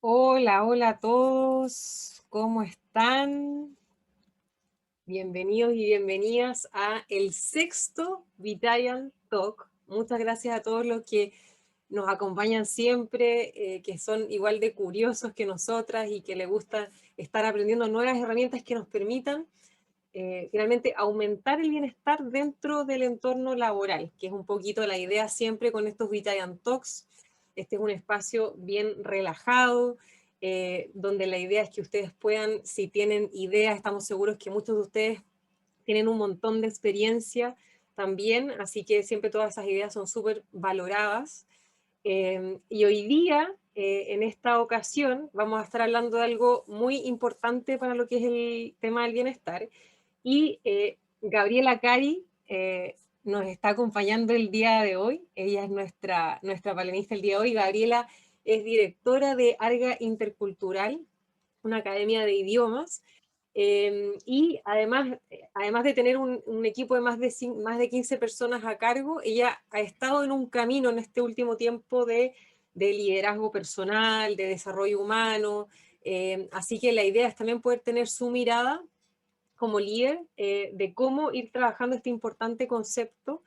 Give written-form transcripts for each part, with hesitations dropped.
Hola, hola a todos, ¿cómo están? Bienvenidos y bienvenidas a el sexto Vitalian Talk. Muchas gracias a todos los que nos acompañan siempre, que son igual de curiosos que nosotras y que les gusta estar aprendiendo nuevas herramientas que nos permitan finalmente aumentar el bienestar dentro del entorno laboral, que es un poquito la idea siempre con estos Vitalian Talks. Este es un espacio bien relajado, donde la idea es que ustedes puedan, si tienen ideas, estamos seguros que muchos de ustedes tienen un montón de experiencia también, así que siempre todas esas ideas son súper valoradas. Y hoy día, en esta ocasión, vamos a estar hablando de algo muy importante para lo que es el tema del bienestar, y Gabriela Cari nos está acompañando el día de hoy. Ella es nuestra palenista el día de hoy. Gabriela es directora de Arga Intercultural, una academia de idiomas, y además de tener un equipo de más de 15 personas a cargo, ella ha estado en un camino en este último tiempo de liderazgo personal, de desarrollo humano, así que la idea es también poder tener su mirada como líder de cómo ir trabajando este importante concepto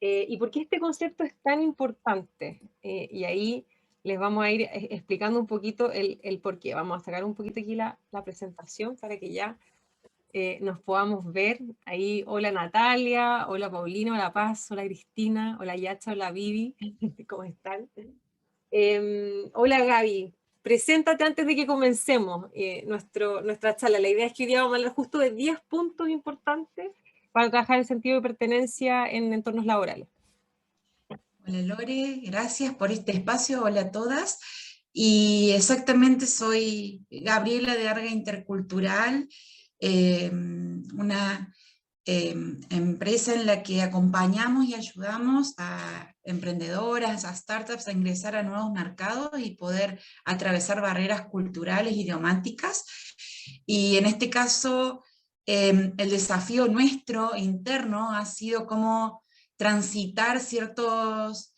y por qué este concepto es tan importante. Y ahí les vamos a ir explicando un poquito el por qué. Vamos a sacar un poquito aquí la presentación para que ya nos podamos ver. Ahí, hola Natalia, hola Paulina, hola Paz, hola Cristina, hola Yacha, hola Vivi, ¿cómo están? Hola Gaby, preséntate antes de que comencemos nuestra charla. La idea es que hoy día vamos a hablar justo de 10 puntos importantes para trabajar el sentido de pertenencia en entornos laborales. Hola Lore, gracias por este espacio. Hola a todas. Y exactamente soy Gabriela de Arga Intercultural, una empresa en la que acompañamos y ayudamos a emprendedoras, a startups a ingresar a nuevos mercados y poder atravesar barreras culturales, idiomáticas. Y en este caso, el desafío nuestro interno ha sido cómo transitar ciertas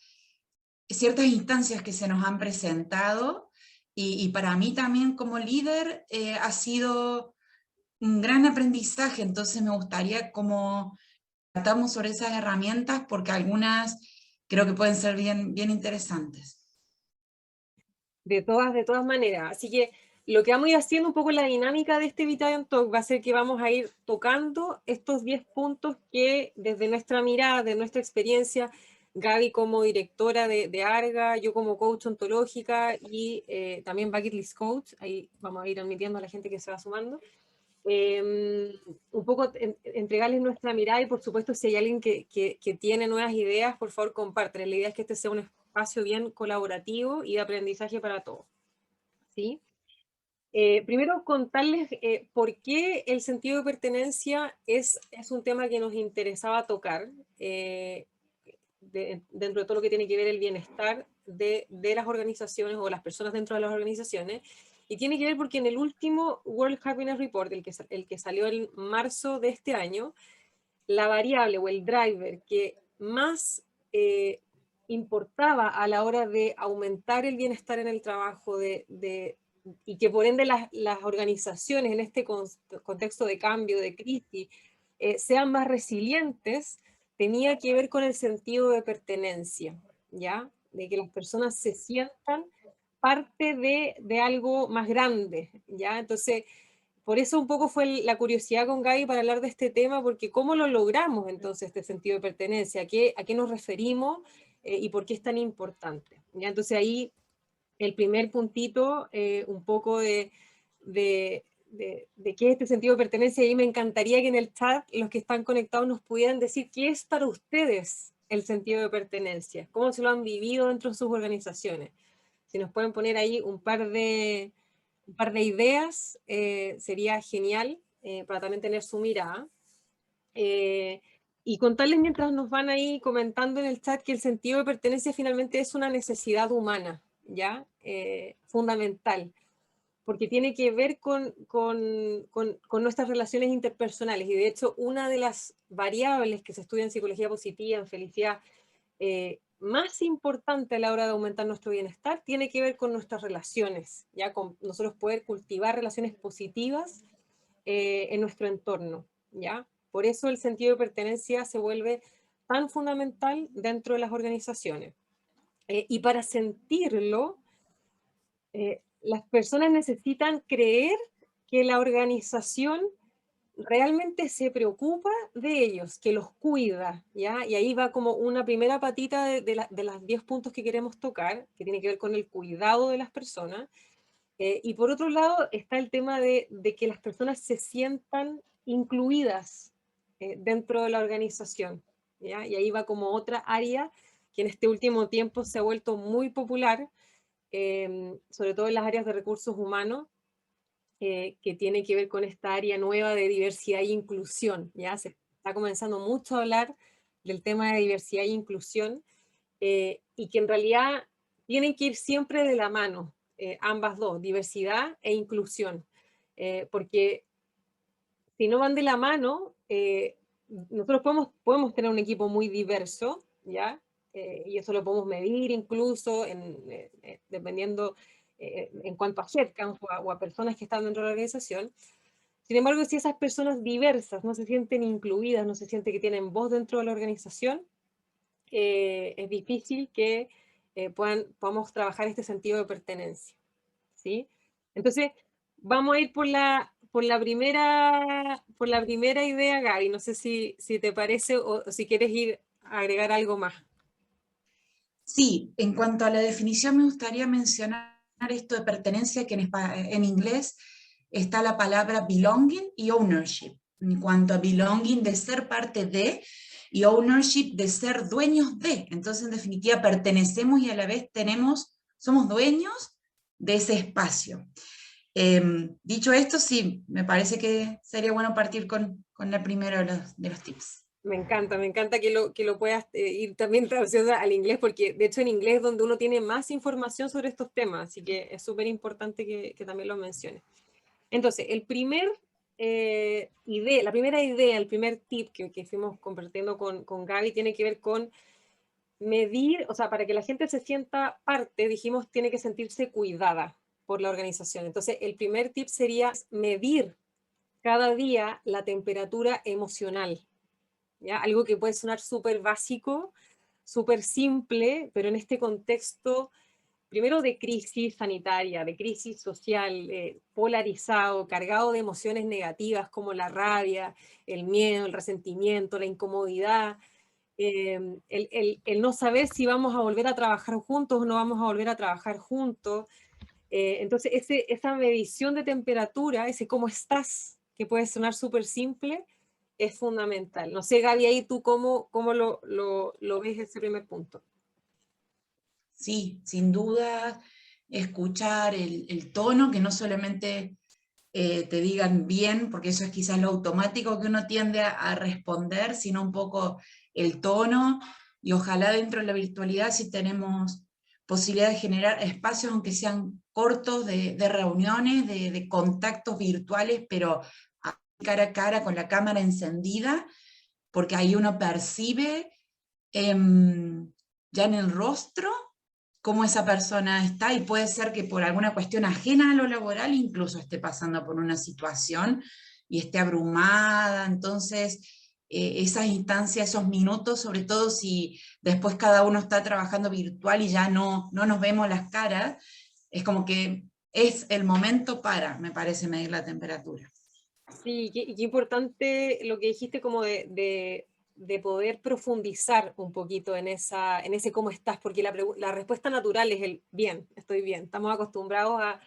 instancias que se nos han presentado y para mí también como líder ha sido un gran aprendizaje, entonces me gustaría cómo tratamos sobre esas herramientas porque algunas creo que pueden ser bien interesantes. De todas maneras. Así que lo que vamos a ir haciendo un poco la dinámica de este Vitalian Talk va a ser que vamos a ir tocando estos 10 puntos que desde nuestra mirada, de nuestra experiencia, Gaby como directora de Arga, yo como coach ontológica y también Bucket List Coach, ahí vamos a ir admitiendo a la gente que se va sumando, un poco entregarles nuestra mirada y por supuesto si hay alguien que tiene nuevas ideas, por favor compártanlas. La idea es que este sea un espacio bien colaborativo y de aprendizaje para todos, ¿sí? Primero contarles por qué el sentido de pertenencia es un tema que nos interesaba tocar dentro de todo lo que tiene que ver el bienestar de las organizaciones o las personas dentro de las organizaciones. Y tiene que ver porque en el último World Happiness Report, el que salió en marzo de este año, la variable o el driver que más importaba a la hora de aumentar el bienestar en el trabajo y que por ende las organizaciones en este contexto de cambio, de crisis, sean más resilientes, tenía que ver con el sentido de pertenencia, ¿ya? De que las personas se sientan parte de algo más grande, ¿ya? Entonces, por eso un poco fue la curiosidad con Gaby para hablar de este tema, porque ¿cómo lo logramos entonces este sentido de pertenencia? A qué nos referimos y por qué es tan importante? ¿Ya? Entonces ahí el primer puntito, un poco de qué es este sentido de pertenencia, y me encantaría que en el chat los que están conectados nos pudieran decir qué es para ustedes el sentido de pertenencia, cómo se lo han vivido dentro de sus organizaciones. Si nos pueden poner ahí un par de ideas, sería genial para también tener su mirada. Eh, y contarles mientras nos van ahí comentando en el chat que el sentido de pertenencia finalmente es una necesidad humana, ¿ya? Fundamental, porque tiene que ver con nuestras relaciones interpersonales. Y de hecho, una de las variables que se estudia en psicología positiva, en felicidad, más importante a la hora de aumentar nuestro bienestar tiene que ver con nuestras relaciones, ya con nosotros poder cultivar relaciones positivas en nuestro entorno, ¿ya? Por eso el sentido de pertenencia se vuelve tan fundamental dentro de las organizaciones. Y para sentirlo, las personas necesitan creer que la organización realmente se preocupa de ellos, que los cuida, ¿ya? Y ahí va como una primera patita de las 10 puntos que queremos tocar, que tiene que ver con el cuidado de las personas. Y por otro lado está el tema de que las personas se sientan incluidas dentro de la organización, ¿ya? Y ahí va como otra área que en este último tiempo se ha vuelto muy popular, sobre todo en las áreas de recursos humanos, que tiene que ver con esta área nueva de diversidad e inclusión. Ya se está comenzando mucho a hablar del tema de diversidad e inclusión, y que en realidad tienen que ir siempre de la mano, ambas dos, diversidad e inclusión, porque si no van de la mano, nosotros podemos tener un equipo muy diverso, ¿ya? Y eso lo podemos medir incluso dependiendo en cuanto a headcount o a personas que están dentro de la organización. Sin embargo, si esas personas diversas no se sienten incluidas, no se siente que tienen voz dentro de la organización, es difícil que podamos trabajar este sentido de pertenencia, ¿sí? Entonces, vamos a ir por la primera idea, Gaby. No sé si te parece o si quieres ir a agregar algo más. Sí, en cuanto a la definición me gustaría mencionar esto de pertenencia, que en inglés está la palabra belonging y ownership. En cuanto a belonging, de ser parte de, y ownership, de ser dueños de. Entonces, en definitiva, pertenecemos y a la vez somos dueños de ese espacio. Dicho esto, sí, me parece que sería bueno partir con el primero de los tips. Me encanta que lo puedas ir también traduciendo al inglés, porque de hecho en inglés es donde uno tiene más información sobre estos temas, así que es súper importante que también lo menciones. Entonces, la primera idea, el primer tip que fuimos compartiendo con Gaby tiene que ver con medir, o sea, para que la gente se sienta parte, dijimos, tiene que sentirse cuidada por la organización. Entonces, el primer tip sería medir cada día la temperatura emocional, ¿ya? Algo que puede sonar súper básico, súper simple, pero en este contexto, primero de crisis sanitaria, de crisis social, polarizado, cargado de emociones negativas como la rabia, el miedo, el resentimiento, la incomodidad, el no saber si vamos a volver a trabajar juntos o no vamos a volver a trabajar juntos. Entonces, esa medición de temperatura, ese cómo estás, que puede sonar súper simple, es fundamental. No sé, Gaby, ahí tú cómo lo ves ese primer punto. Sí, sin duda, escuchar el tono, que no solamente te digan bien, porque eso es quizás lo automático que uno tiende a responder, sino un poco el tono, y ojalá dentro de la virtualidad si tenemos posibilidad de generar espacios, aunque sean cortos, de reuniones, de contactos virtuales, pero cara a cara con la cámara encendida, porque ahí uno percibe ya en el rostro cómo esa persona está, y puede ser que por alguna cuestión ajena a lo laboral incluso esté pasando por una situación y esté abrumada. Entonces, esas instancias, esos minutos, sobre todo si después cada uno está trabajando virtual y ya no nos vemos las caras, es como que es el momento para, me parece, medir la temperatura. Sí, qué importante lo que dijiste como de poder profundizar un poquito en ese cómo estás, porque la respuesta natural es el bien, estoy bien. Estamos acostumbrados a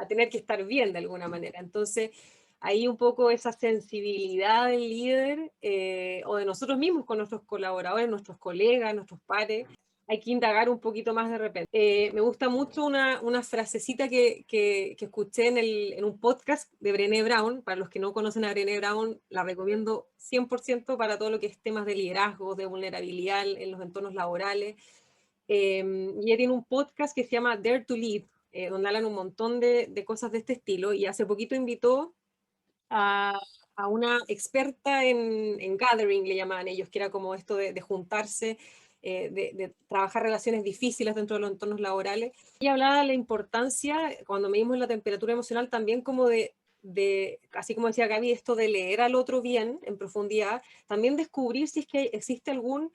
tener que estar bien de alguna manera. Entonces, ahí un poco esa sensibilidad del líder o de nosotros mismos con nuestros colaboradores, nuestros colegas, nuestros pares, hay que indagar un poquito más de repente. Me gusta mucho una frasecita que escuché en un podcast de Brené Brown. Para los que no conocen a Brené Brown, la recomiendo 100% para todo lo que es temas de liderazgo, de vulnerabilidad en los entornos laborales. Y ella tiene un podcast que se llama Dare to Lead, donde hablan un montón de cosas de este estilo. Y hace poquito invitó a, una experta en gathering, le llamaban ellos, que era como esto de juntarse de trabajar relaciones difíciles dentro de los entornos laborales. Y hablaba de la importancia, cuando medimos la temperatura emocional, también como así como decía Gaby, esto de leer al otro bien, en profundidad, también descubrir si es que existe algún,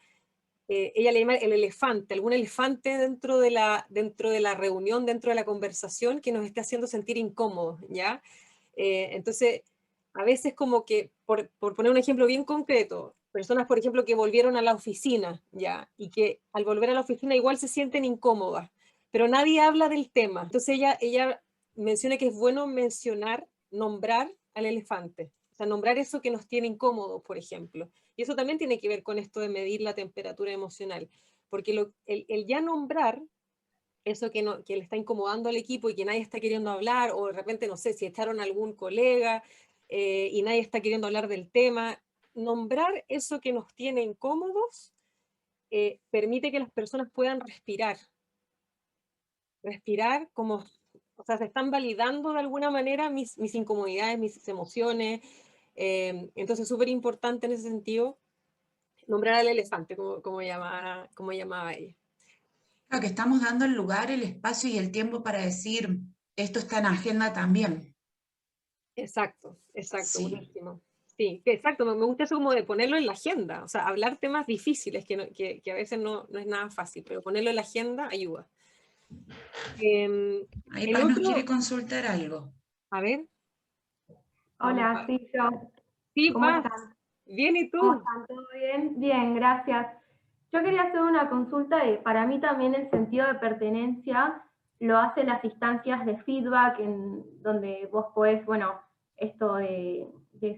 ella le llama el elefante, algún elefante dentro de la reunión, dentro de la conversación, que nos esté haciendo sentir incómodos, ¿ya? Entonces, a veces como que, por poner un ejemplo bien concreto, personas, por ejemplo, que volvieron a la oficina, ¿ya? Y que al volver a la oficina igual se sienten incómodas, pero nadie habla del tema. Entonces ella menciona que es bueno mencionar, nombrar al elefante, o sea, nombrar eso que nos tiene incómodos, por ejemplo. Y eso también tiene que ver con esto de medir la temperatura emocional, porque el ya nombrar eso que le está incomodando al equipo y que nadie está queriendo hablar, o de repente, no sé, si echaron a algún colega y nadie está queriendo hablar del tema, nombrar eso que nos tiene incómodos permite que las personas puedan respirar como, o sea, se están validando de alguna manera mis incomodidades, mis emociones, entonces súper importante en ese sentido nombrar al elefante, como llamaba ella. Creo que estamos dando el lugar, el espacio y el tiempo para decir, esto está en agenda también. Exacto, Sí. buenísimo. Sí, exacto, me gusta eso como de ponerlo en la agenda, o sea, hablar temas difíciles que a veces no es nada fácil, pero ponerlo en la agenda ayuda. Ahí El Paz nos quiere otro, consultar algo. a ver, vamos Hola, a... sí, yo. Sí, ¿Cómo Paz, están? bien, ¿y ¿Cómo tú? están? ¿Todo bien? Bien, gracias. Yo quería hacer una consulta de, para mí también el sentido de pertenencia lo hacen las instancias de feedback, en donde vos podés, bueno, esto de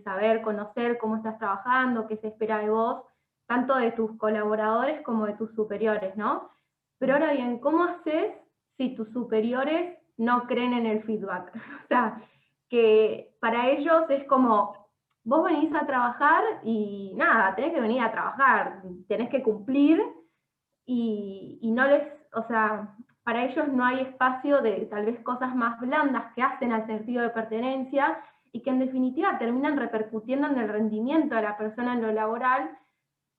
saber, conocer cómo estás trabajando, qué se espera de vos, tanto de tus colaboradores como de tus superiores, ¿no? Pero ahora bien, ¿cómo haces si tus superiores no creen en el feedback? O sea, que para ellos es como, vos venís a trabajar y nada, tenés que venir a trabajar, tenés que cumplir y no les, o sea, para ellos no hay espacio de tal vez cosas más blandas que hacen al sentido de pertenencia y que en definitiva terminan repercutiendo en el rendimiento de la persona en lo laboral,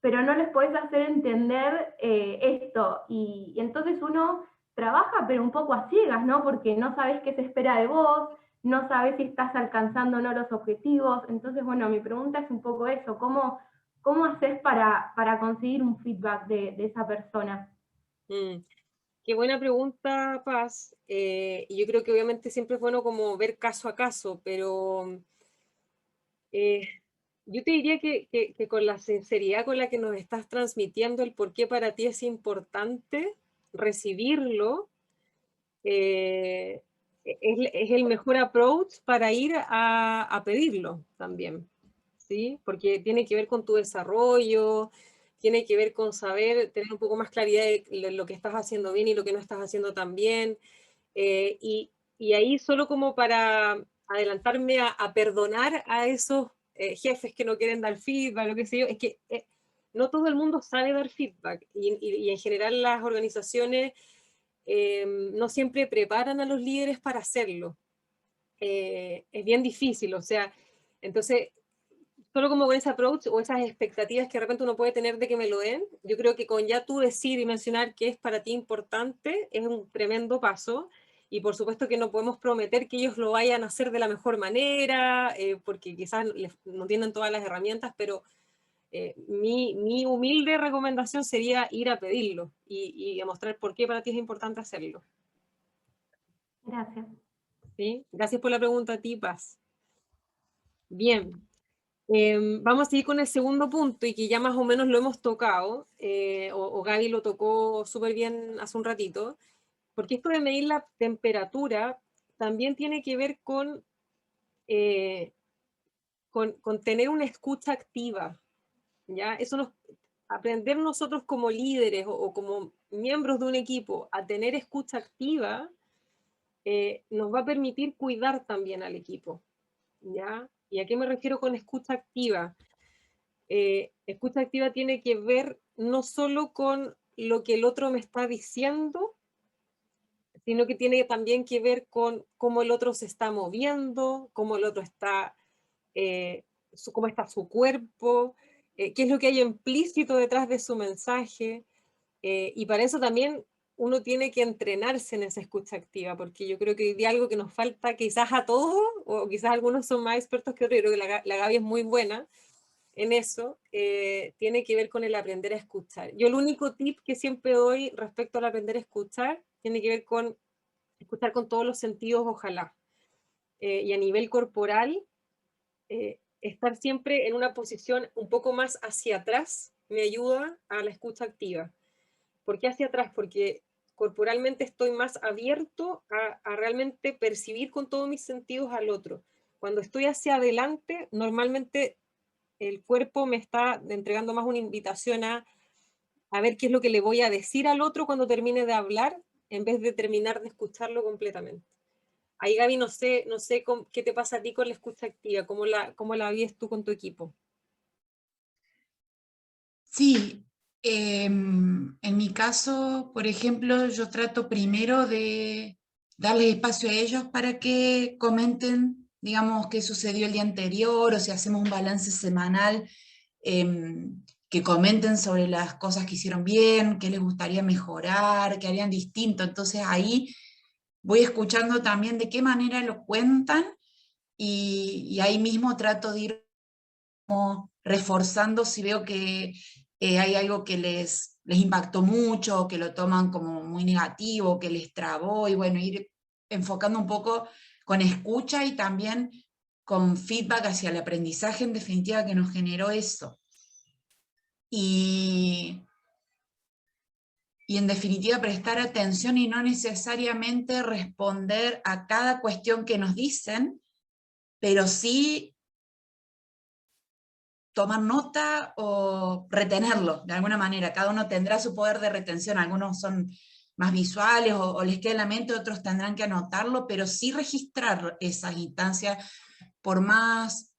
pero no les puedes hacer entender esto. Y entonces uno trabaja, pero un poco a ciegas, ¿no? Porque no sabes qué se espera de vos, no sabes si estás alcanzando o no los objetivos. Entonces, bueno, mi pregunta es un poco eso, ¿cómo haces para conseguir un feedback de esa persona? Mm, qué buena pregunta, Paz. Y yo creo que obviamente siempre es bueno como ver caso a caso, pero eh, yo te diría que con la sinceridad con la que nos estás transmitiendo el por qué para ti es importante recibirlo, es el mejor approach para ir a pedirlo también, ¿sí? Porque tiene que ver con tu desarrollo, tiene que ver con saber, tener un poco más claridad de lo que estás haciendo bien y lo que no estás haciendo tan bien. Y ahí solo como para adelantarme a perdonar a esos jefes que no quieren dar feedback, lo que sé yo, es que no todo el mundo sabe dar feedback y en general las organizaciones no siempre preparan a los líderes para hacerlo. Es bien difícil, o sea, entonces, solo como con ese approach o esas expectativas que de repente uno puede tener de que me lo den, yo creo que con ya tú decir y mencionar que es para ti importante, es un tremendo paso. Y por supuesto que no podemos prometer que ellos lo vayan a hacer de la mejor manera, porque quizás no tienen todas las herramientas, pero mi humilde recomendación sería ir a pedirlo y demostrar por qué para ti es importante hacerlo. Gracias. ¿Sí? Gracias por la pregunta, Tipas. Bien, vamos a seguir con el segundo punto y que ya más o menos lo hemos tocado, o Gaby lo tocó súper bien hace un ratito, porque esto de medir la temperatura también tiene que ver eh, con tener una escucha activa, ¿ya? Aprender nosotros como líderes o como miembros de un equipo a tener escucha activa nos va a permitir cuidar también al equipo, ¿ya? ¿Y a qué me refiero con escucha activa? Escucha activa tiene que ver no solo con lo que el otro me está diciendo, sino que tiene también que ver con cómo el otro se está moviendo, cómo el otro está, cómo está su cuerpo, qué es lo que hay implícito detrás de su mensaje. Y para eso también uno tiene que entrenarse en esa escucha activa, porque yo creo que hoy día algo que nos falta quizás a todos, o quizás algunos son más expertos que otros, yo creo que la Gaby es muy buena en eso, tiene que ver con el aprender a escuchar. Yo el único tip que siempre doy respecto al aprender a escuchar, tiene que ver con escuchar con todos los sentidos, ojalá. Y a nivel corporal, estar siempre en una posición un poco más hacia atrás me ayuda a la escucha activa. ¿Por qué hacia atrás? Porque corporalmente estoy más abierto a realmente percibir con todos mis sentidos al otro. Cuando estoy hacia adelante, normalmente el cuerpo me está entregando más una invitación a ver qué es lo que le voy a decir al otro cuando termine de hablar, en vez de terminar de escucharlo completamente. Ahí, Gaby, no sé qué te pasa a ti con la escucha activa, cómo la vives tú con tu equipo. Sí, en mi caso, por ejemplo, yo trato primero de darles espacio a ellos para que comenten, digamos, qué sucedió el día anterior, o si hacemos un balance semanal, que comenten sobre las cosas que hicieron bien, qué les gustaría mejorar, qué harían distinto. Entonces ahí voy escuchando también de qué manera lo cuentan, y ahí mismo trato de ir reforzando si veo que hay algo que les impactó mucho, que lo toman como muy negativo, que les trabó, y bueno, ir enfocando un poco con escucha y también con feedback hacia el aprendizaje en definitiva que nos generó eso. Y en definitiva prestar atención y no necesariamente responder a cada cuestión que nos dicen, pero sí tomar nota o retenerlo de alguna manera. Cada uno tendrá su poder de retención, algunos son más visuales o les queda en la mente, otros tendrán que anotarlo, pero sí registrar esas instancias, por más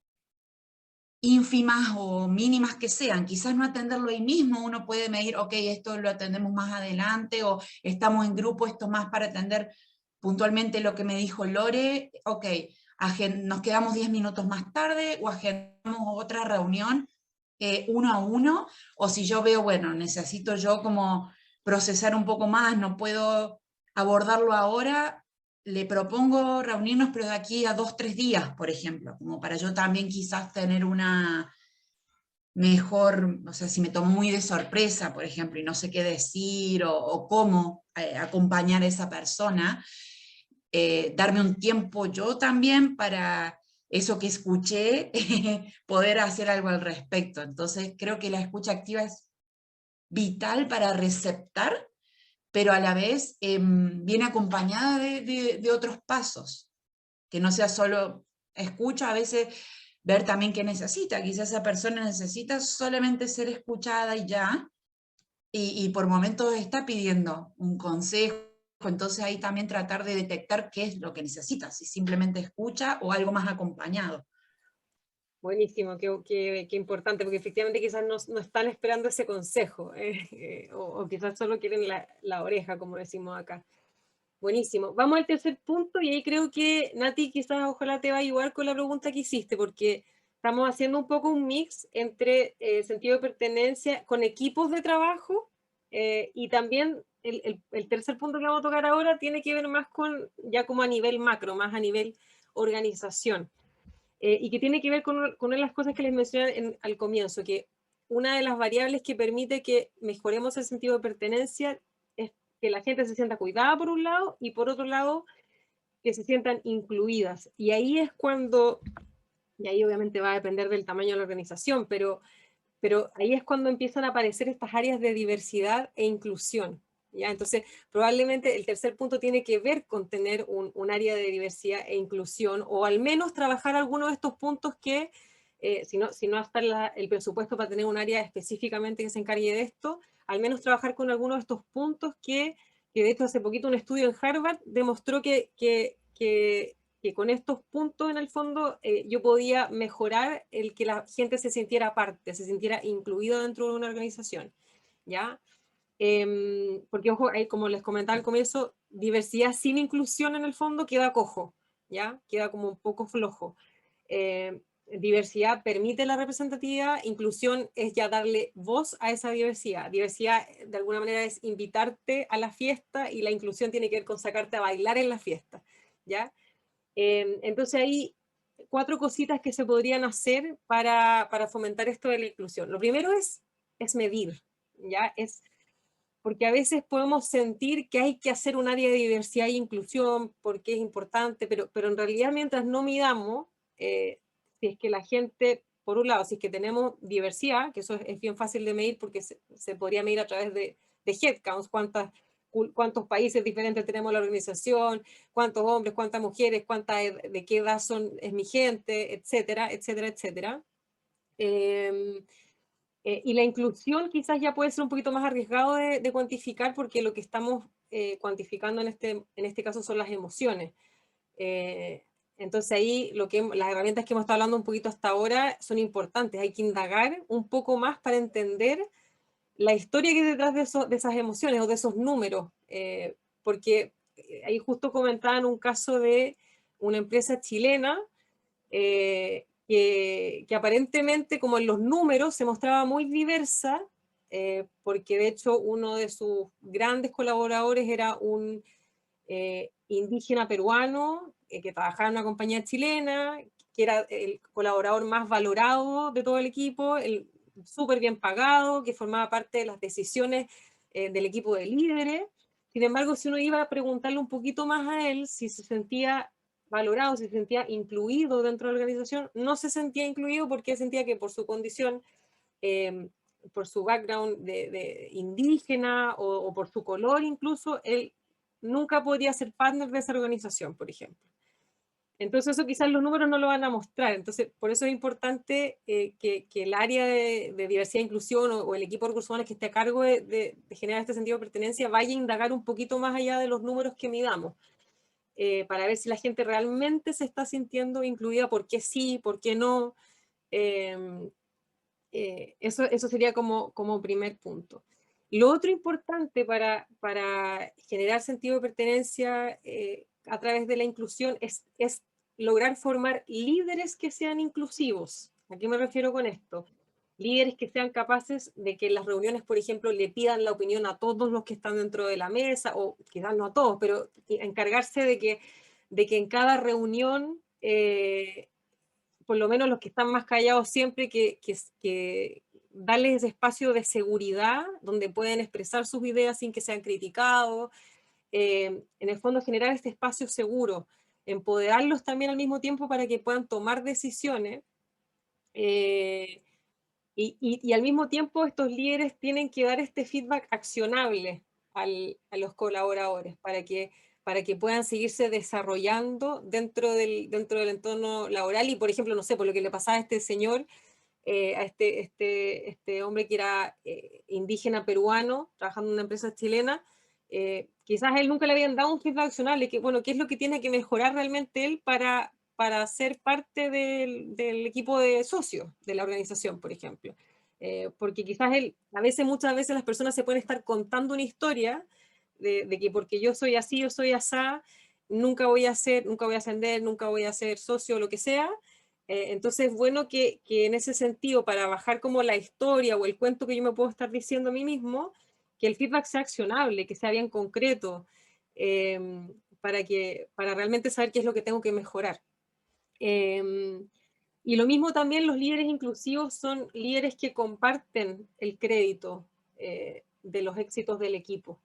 ínfimas o mínimas que sean. Quizás no atenderlo ahí mismo, uno puede medir, ok, esto lo atendemos más adelante, o estamos en grupo, esto más para atender puntualmente lo que me dijo Lore, ok, nos quedamos 10 minutos más tarde, o agendamos otra reunión uno a uno, o si yo veo, bueno, necesito yo como procesar un poco más, no puedo abordarlo ahora, le propongo reunirnos, pero de aquí a 2, 3 días, por ejemplo, como para yo también quizás tener una mejor, o sea, si me tomo muy de sorpresa, por ejemplo, y no sé qué decir o cómo acompañar a esa persona, darme un tiempo yo también para eso que escuché, poder hacer algo al respecto. Entonces, creo que la escucha activa es vital para receptar, pero a la vez viene acompañada de otros pasos, que no sea solo escucha, a veces ver también qué necesita. Quizás esa persona necesita solamente ser escuchada y ya, y por momentos está pidiendo un consejo, entonces ahí también tratar de detectar qué es lo que necesita, si simplemente escucha o algo más acompañado. Buenísimo, qué importante, porque efectivamente quizás no están esperando ese consejo, o quizás solo quieren la oreja, como decimos acá. Buenísimo. Vamos al tercer punto, y ahí creo que Nati quizás ojalá te va a ayudar con la pregunta que hiciste, porque estamos haciendo un poco un mix entre sentido de pertenencia con equipos de trabajo, y también el tercer punto que vamos a tocar ahora tiene que ver más con, ya como a nivel macro, más a nivel organización. Y que tiene que ver con una de las cosas que les mencioné al comienzo, que una de las variables que permite que mejoremos el sentido de pertenencia es que la gente se sienta cuidada por un lado, y por otro lado que se sientan incluidas. Y ahí es cuando, y ahí obviamente va a depender del tamaño de la organización, pero ahí es cuando empiezan a aparecer estas áreas de diversidad e inclusión. ¿Ya? Entonces, probablemente el tercer punto tiene que ver con tener un área de diversidad e inclusión, o al menos trabajar algunos de estos puntos que, si no está el presupuesto para tener un área específicamente que se encargue de esto, al menos trabajar con algunos de estos puntos que de hecho hace poquito un estudio en Harvard demostró que con estos puntos en el fondo yo podía mejorar el que la gente se sintiera parte, se sintiera incluida dentro de una organización, ¿ya? Porque, ojo, como les comentaba al comienzo, diversidad sin inclusión en el fondo queda cojo, ¿ya? Queda como un poco flojo. diversidad permite la representatividad, inclusión es ya darle voz a esa diversidad. Diversidad, de alguna manera, es invitarte a la fiesta, y la inclusión tiene que ver con sacarte a bailar en la fiesta, ¿ya? Entonces hay 4 cositas que se podrían hacer para fomentar esto de la inclusión. Lo primero es medir, ¿ya? Porque a veces podemos sentir que hay que hacer un área de diversidad e inclusión porque es importante, pero en realidad mientras no midamos, si es que la gente, por un lado, si es que tenemos diversidad, que eso es bien fácil de medir porque se podría medir a través de headcounts, cuántos países diferentes tenemos en la organización, cuántos hombres, cuántas mujeres, de qué edad es mi gente, etcétera, etcétera, etcétera. Y la inclusión quizás ya puede ser un poquito más arriesgado de cuantificar, porque lo que estamos cuantificando en este caso son las emociones. Entonces ahí las herramientas que hemos estado hablando un poquito hasta ahora son importantes. Hay que indagar un poco más para entender la historia que hay detrás de esas emociones o de esos números. Porque ahí justo comentaban un caso de una empresa chilena que aparentemente, como en los números, se mostraba muy diversa, porque de hecho uno de sus grandes colaboradores era un indígena peruano que trabajaba en una compañía chilena, que era el colaborador más valorado de todo el equipo, súper bien pagado, que formaba parte de las decisiones del equipo de líderes. Sin embargo, si uno iba a preguntarle un poquito más a él si se sentía valorado, si se sentía incluido dentro de la organización, no se sentía incluido porque sentía que por su condición, por su background de indígena o por su color incluso, él nunca podría ser partner de esa organización, por ejemplo. Entonces eso quizás los números no lo van a mostrar. Entonces por eso es importante que el área de diversidad e inclusión o el equipo de recursos humanos que esté a cargo de generar este sentido de pertenencia vaya a indagar un poquito más allá de los números que midamos. Para ver si la gente realmente se está sintiendo incluida, por qué sí, por qué no. Eso sería como primer punto. Lo otro importante para generar sentido de pertenencia a través de la inclusión es lograr formar líderes que sean inclusivos. ¿A qué me refiero con esto? Líderes que sean capaces de que en las reuniones, por ejemplo, le pidan la opinión a todos los que están dentro de la mesa, o quizás no a todos, pero encargarse de que en cada reunión por lo menos los que están más callados siempre, que darles ese espacio de seguridad donde pueden expresar sus ideas sin que sean criticados. En el fondo generar este espacio seguro, empoderarlos también al mismo tiempo para que puedan tomar decisiones. Y al mismo tiempo estos líderes tienen que dar este feedback accionable a los colaboradores para que puedan seguirse desarrollando dentro del entorno laboral. Y por ejemplo, no sé, por lo que le pasaba a este señor, a este hombre que era indígena peruano, trabajando en una empresa chilena, quizás a él nunca le habían dado un feedback accionable, que bueno, qué es lo que tiene que mejorar realmente él para ser parte del equipo de socios de la organización, por ejemplo. Porque quizás muchas veces las personas se pueden estar contando una historia de que porque yo soy así, yo soy asá, nunca voy a ascender, nunca voy a ser socio, o lo que sea. Entonces es bueno que en ese sentido, para bajar como la historia o el cuento que yo me puedo estar diciendo a mí mismo, que el feedback sea accionable, que sea bien concreto, para realmente saber qué es lo que tengo que mejorar. Y lo mismo también, los líderes inclusivos son líderes que comparten el crédito de los éxitos del equipo.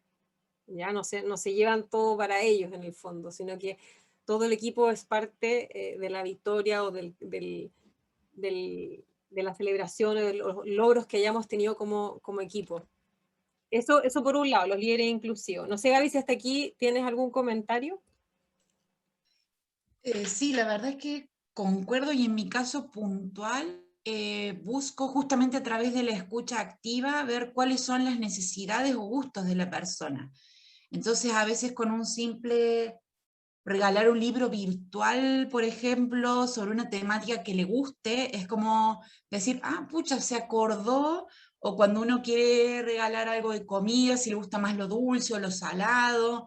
Ya no se llevan todo para ellos en el fondo, sino que todo el equipo es parte de la victoria o de la celebración, de los logros que hayamos tenido como equipo. Eso por un lado, los líderes inclusivos. No sé, Gaby, si hasta aquí tienes algún comentario. Sí, la verdad es que concuerdo, y en mi caso puntual busco justamente a través de la escucha activa ver cuáles son las necesidades o gustos de la persona. Entonces, a veces con un simple regalar un libro virtual, por ejemplo, sobre una temática que le guste, es como decir, ah, pucha, se acordó. O cuando uno quiere regalar algo de comida, si le gusta más lo dulce o lo salado,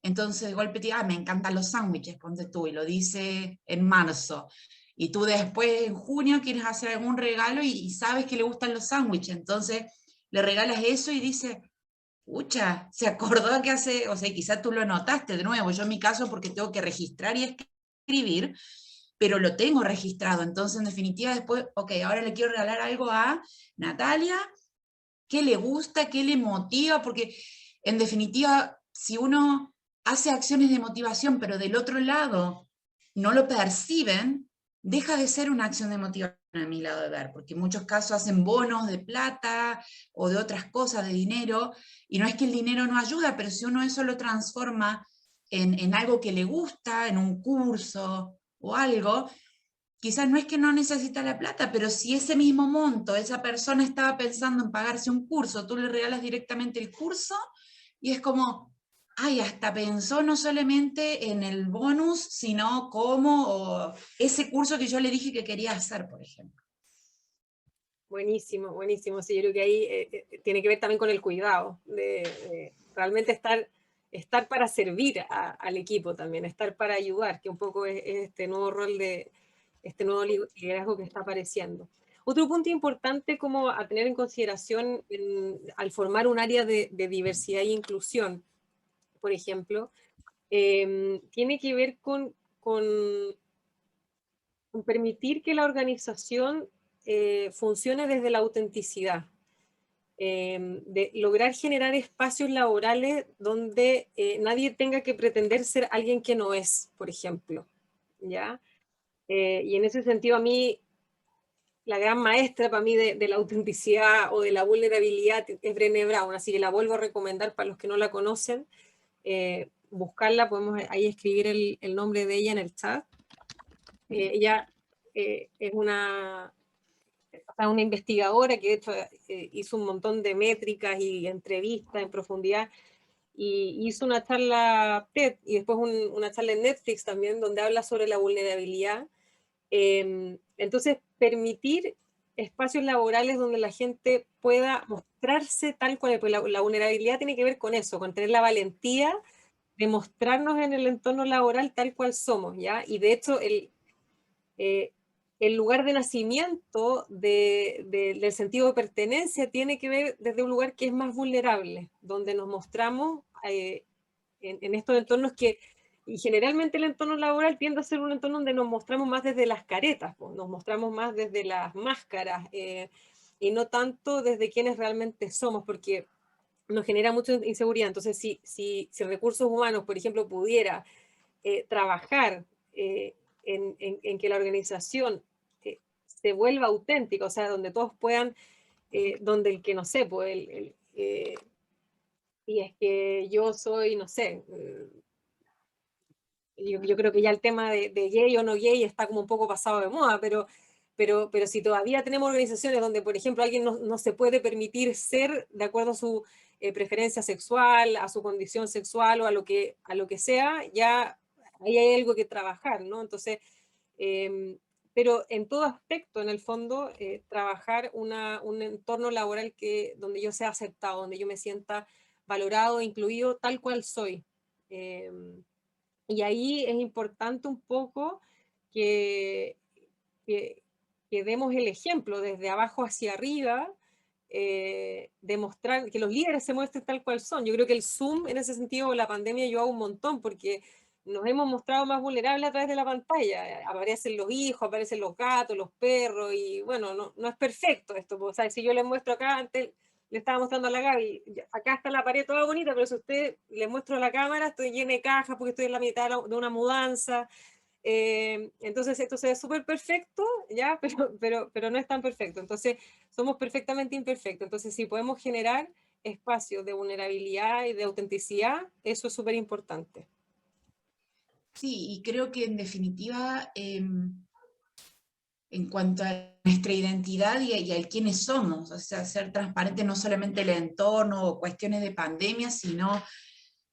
entonces de golpe te diga, ah, me encantan los sándwiches, ponte tú, y lo dice en marzo. Y tú después en junio quieres hacer algún regalo y sabes que le gustan los sándwiches, entonces le regalas eso y dice, pucha, se acordó que hace, o sea, quizás tú lo notaste de nuevo, yo en mi caso porque tengo que registrar y escribir, pero lo tengo registrado, entonces en definitiva después, ok, ahora le quiero regalar algo a Natalia, ¿qué le gusta, qué le motiva? Porque en definitiva, si uno hace acciones de motivación, pero del otro lado no lo perciben, deja de ser una acción de motivación a mi lado de ver, porque en muchos casos hacen bonos de plata o de otras cosas, de dinero, y no es que el dinero no ayuda, pero si uno eso lo transforma en algo que le gusta, en un curso o algo, quizás no es que no necesita la plata, pero si ese mismo monto, esa persona estaba pensando en pagarse un curso, tú le regalas directamente el curso y es como, ay, hasta pensó no solamente en el bonus, sino cómo, o ese curso que yo le dije que quería hacer, por ejemplo. Buenísimo, buenísimo. Sí, yo creo que ahí tiene que ver también con el cuidado, de realmente estar para servir al equipo también, estar para ayudar, que un poco es este nuevo rol de este nuevo liderazgo que está apareciendo. Otro punto importante como a tener en consideración al formar un área de diversidad e inclusión, por ejemplo, tiene que ver con permitir que la organización funcione desde la autenticidad, de lograr generar espacios laborales donde nadie tenga que pretender ser alguien que no es, por ejemplo, ¿ya? Y en ese sentido a mí, la gran maestra para mí de la autenticidad o de la vulnerabilidad es Brené Brown, así que la vuelvo a recomendar para los que no la conocen, buscarla, podemos ahí escribir el nombre de ella en el chat. Ella es una investigadora que de hecho hizo un montón de métricas y entrevistas en profundidad y hizo una charla TED y después una charla en Netflix también donde habla sobre la vulnerabilidad. Entonces, permitir espacios laborales donde la gente pueda mostrarse tal cual, pues la vulnerabilidad tiene que ver con eso, con tener la valentía de mostrarnos en el entorno laboral tal cual somos, ¿ya? Y de hecho, el lugar de nacimiento del sentido de pertenencia tiene que ver desde un lugar que es más vulnerable, donde nos mostramos en estos entornos que, y generalmente el entorno laboral tiende a ser un entorno donde nos mostramos más desde las caretas, pues, nos mostramos más desde las máscaras y no tanto desde quienes realmente somos, porque nos genera mucha inseguridad. Entonces, si recursos humanos, por ejemplo, pudiera trabajar en que la organización se vuelva auténtica, o sea, donde todos puedan, donde el que no sé, pues y es que yo soy, no sé, yo creo que ya el tema de gay o no gay está como un poco pasado de moda, pero si todavía tenemos organizaciones donde, por ejemplo, alguien no se puede permitir ser de acuerdo a su preferencia sexual, a su condición sexual o a lo que sea, ya ahí hay algo que trabajar, ¿no? Entonces, pero en todo aspecto, en el fondo, trabajar un entorno laboral donde yo sea aceptado, donde yo me sienta valorado, incluido tal cual soy. Y ahí es importante un poco que, que, que demos el ejemplo desde abajo hacia arriba, demostrar que los líderes se muestren tal cual son. Yo creo que el Zoom, en ese sentido, la pandemia ayudó un montón porque nos hemos mostrado más vulnerables a través de la pantalla. Aparecen los hijos, aparecen los gatos, los perros, y bueno, no es perfecto esto. O sea, si yo les muestro acá, antes le estaba mostrando a la Gaby, acá está la pared toda bonita, pero si usted le muestro a la cámara, estoy llena de cajas porque estoy en la mitad de una mudanza. Entonces esto se ve súper perfecto, ¿ya? Pero no es tan perfecto. Entonces somos perfectamente imperfectos. Entonces si podemos generar espacios de vulnerabilidad y de autenticidad, eso es súper importante. Sí, y creo que en definitiva, en cuanto a nuestra identidad y a quiénes somos, o sea, ser transparente no solamente el entorno o cuestiones de pandemia, sino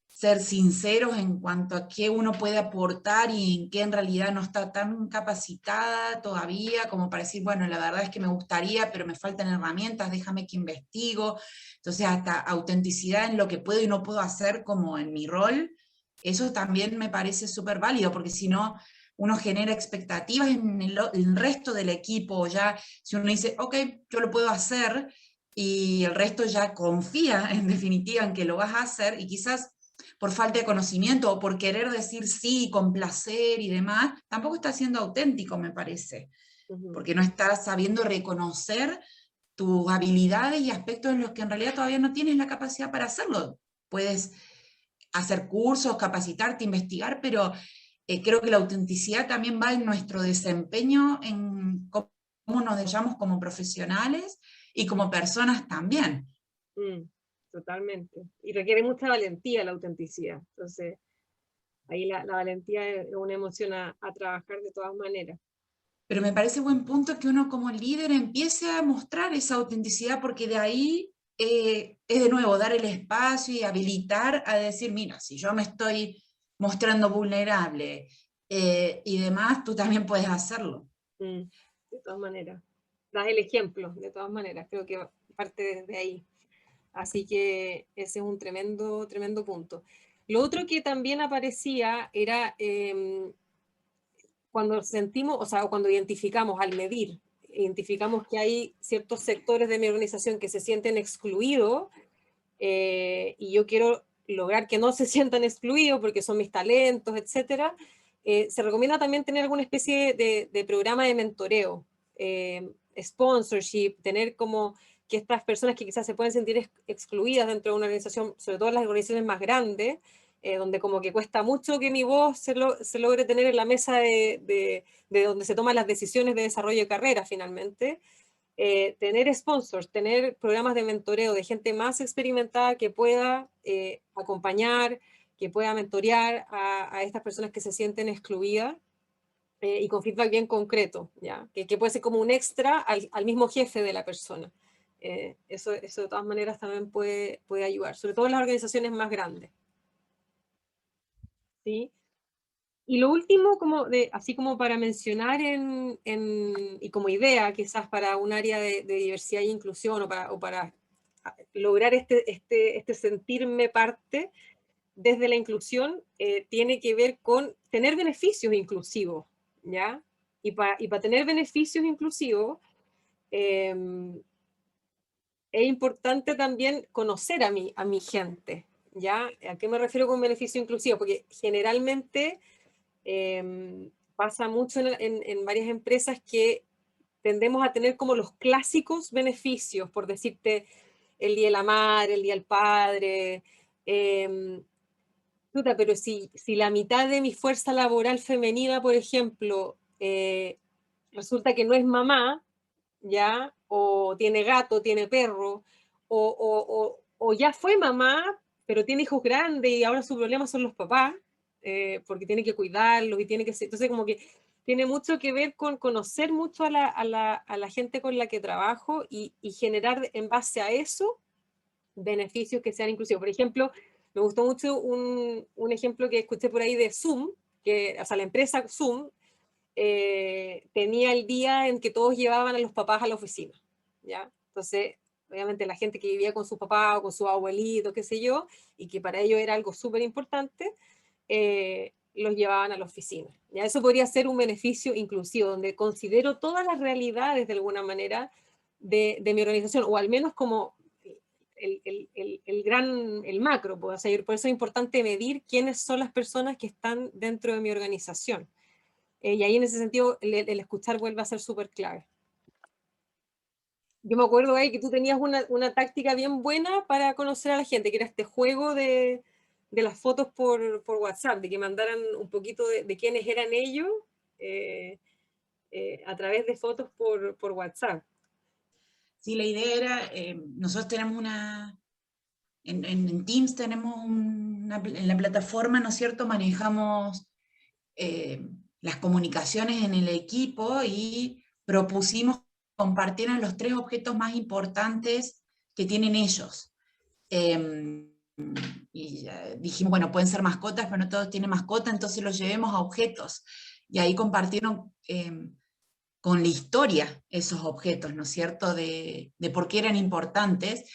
ser sinceros en cuanto a qué uno puede aportar y en qué en realidad no está tan capacitada todavía como para decir, bueno, la verdad es que me gustaría, pero me faltan herramientas, déjame que investigo. Entonces, hasta autenticidad en lo que puedo y no puedo hacer como en mi rol, eso también me parece súper válido, porque si no, uno genera expectativas en el resto del equipo, ya si uno dice, ok, yo lo puedo hacer, y el resto ya confía en definitiva en que lo vas a hacer, y quizás por falta de conocimiento o por querer decir sí, con placer y demás, tampoco está siendo auténtico, me parece, porque no estás sabiendo reconocer tus habilidades y aspectos en los que en realidad todavía no tienes la capacidad para hacerlo. Puedes hacer cursos, capacitarte, investigar, pero creo que la autenticidad también va en nuestro desempeño, en cómo nos hallamos como profesionales y como personas también. Totalmente. Y requiere mucha valentía la autenticidad. Entonces, ahí la valentía es una emoción a trabajar de todas maneras. Pero me parece buen punto que uno como líder empiece a mostrar esa autenticidad, porque de ahí es de nuevo dar el espacio y habilitar a decir, mira, si yo me estoy mostrando vulnerable y demás, tú también puedes hacerlo. De todas maneras. Das el ejemplo, de todas maneras. Creo que parte desde ahí. Así que ese es un tremendo, tremendo punto. Lo otro que también aparecía era cuando sentimos, o sea, cuando identificamos al medir, identificamos que hay ciertos sectores de mi organización que se sienten excluidos y yo quiero lograr que no se sientan excluidos porque son mis talentos, etcétera. Se recomienda también tener alguna especie de programa de mentoreo, sponsorship, tener como que estas personas que quizás se pueden sentir excluidas dentro de una organización, sobre todo en las organizaciones más grandes, donde como que cuesta mucho que mi voz se logre tener en la mesa de donde se toman las decisiones de desarrollo de carrera finalmente, tener sponsors, tener programas de mentoreo de gente más experimentada que pueda acompañar, que pueda mentorear a estas personas que se sienten excluidas y con feedback bien concreto, ¿ya? Que puede ser como un extra al mismo jefe de la persona. Eso de todas maneras también puede ayudar, sobre todo en las organizaciones más grandes. ¿Sí? Y lo último, así como para mencionar y como idea, quizás para un área de diversidad e inclusión o para lograr este sentirme parte desde la inclusión, tiene que ver con tener beneficios inclusivos, ¿ya? Y para tener beneficios inclusivos, es importante también conocer a mi gente, ¿ya? ¿A qué me refiero con beneficio inclusivo? Porque generalmente pasa mucho en varias empresas que tendemos a tener como los clásicos beneficios, por decirte, el Día de la Madre, el Día del Padre, pero si la mitad de mi fuerza laboral femenina, por ejemplo, resulta que no es mamá, ¿ya? O tiene gato, tiene perro, o ya fue mamá, pero tiene hijos grandes y ahora su problema son los papás, porque tiene que cuidarlos y tiene que ser, entonces como que tiene mucho que ver con conocer mucho a la gente con la que trabajo y generar en base a eso beneficios que sean inclusivos. Por ejemplo, me gustó mucho un ejemplo que escuché por ahí de Zoom, o sea, la empresa Zoom tenía el día en que todos llevaban a los papás a la oficina, ¿ya? Entonces, obviamente la gente que vivía con su papá o con su abuelito, qué sé yo, y que para ellos era algo súper importante, los llevaban a la oficina. ¿Ya? Eso podría ser un beneficio inclusivo, donde considero todas las realidades de alguna manera de mi organización, o al menos como el macro, pues, o sea, por eso es importante medir quiénes son las personas que están dentro de mi organización. Y ahí en ese sentido el escuchar vuelve a ser súper clave. Yo me acuerdo ahí que tú tenías una táctica bien buena para conocer a la gente, que era este juego de las fotos por WhatsApp, de que mandaran un poquito de quiénes eran ellos a través de fotos por WhatsApp. Sí, la idea era, nosotros tenemos en Teams tenemos en la plataforma, ¿no es cierto?, manejamos las comunicaciones en el equipo y propusimos compartir los 3 objetos más importantes que tienen ellos. Y dijimos, bueno, pueden ser mascotas, pero no todos tienen mascota, entonces los llevemos a objetos. Y ahí compartieron con la historia esos objetos, ¿no es cierto?, de por qué eran importantes.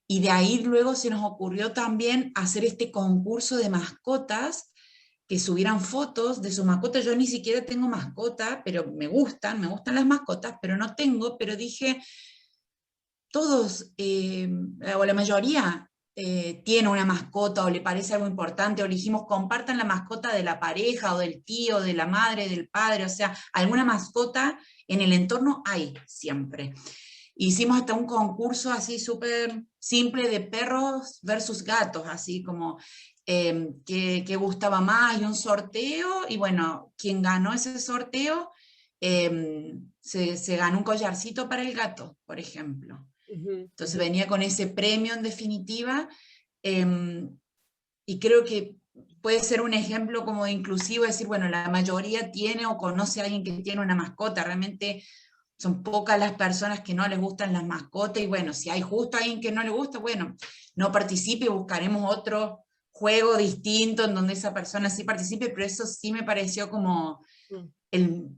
Y de ahí luego se nos ocurrió también hacer este concurso de mascotas, que subieran fotos de sus mascotas. Yo ni siquiera tengo mascota, pero me gustan las mascotas, pero no tengo, pero dije, todos, o la mayoría, tiene una mascota o le parece algo importante, o le dijimos, compartan la mascota de la pareja, o del tío, de la madre, del padre, o sea, alguna mascota en el entorno hay siempre. Hicimos hasta un concurso así súper simple de perros versus gatos, así como qué gustaba más, y un sorteo, y bueno, quien ganó ese sorteo se ganó un collarcito para el gato, por ejemplo. Ujú, Entonces ujú. venía con ese premio en definitiva, y creo que puede ser un ejemplo como de inclusivo, decir, bueno, la mayoría tiene o conoce a alguien que tiene una mascota, realmente son pocas las personas que no les gustan las mascotas, y bueno, si hay justo alguien que no le gusta, bueno, no participe, buscaremos otro juego distinto en donde esa persona sí participe, pero eso sí me pareció como Mm, el,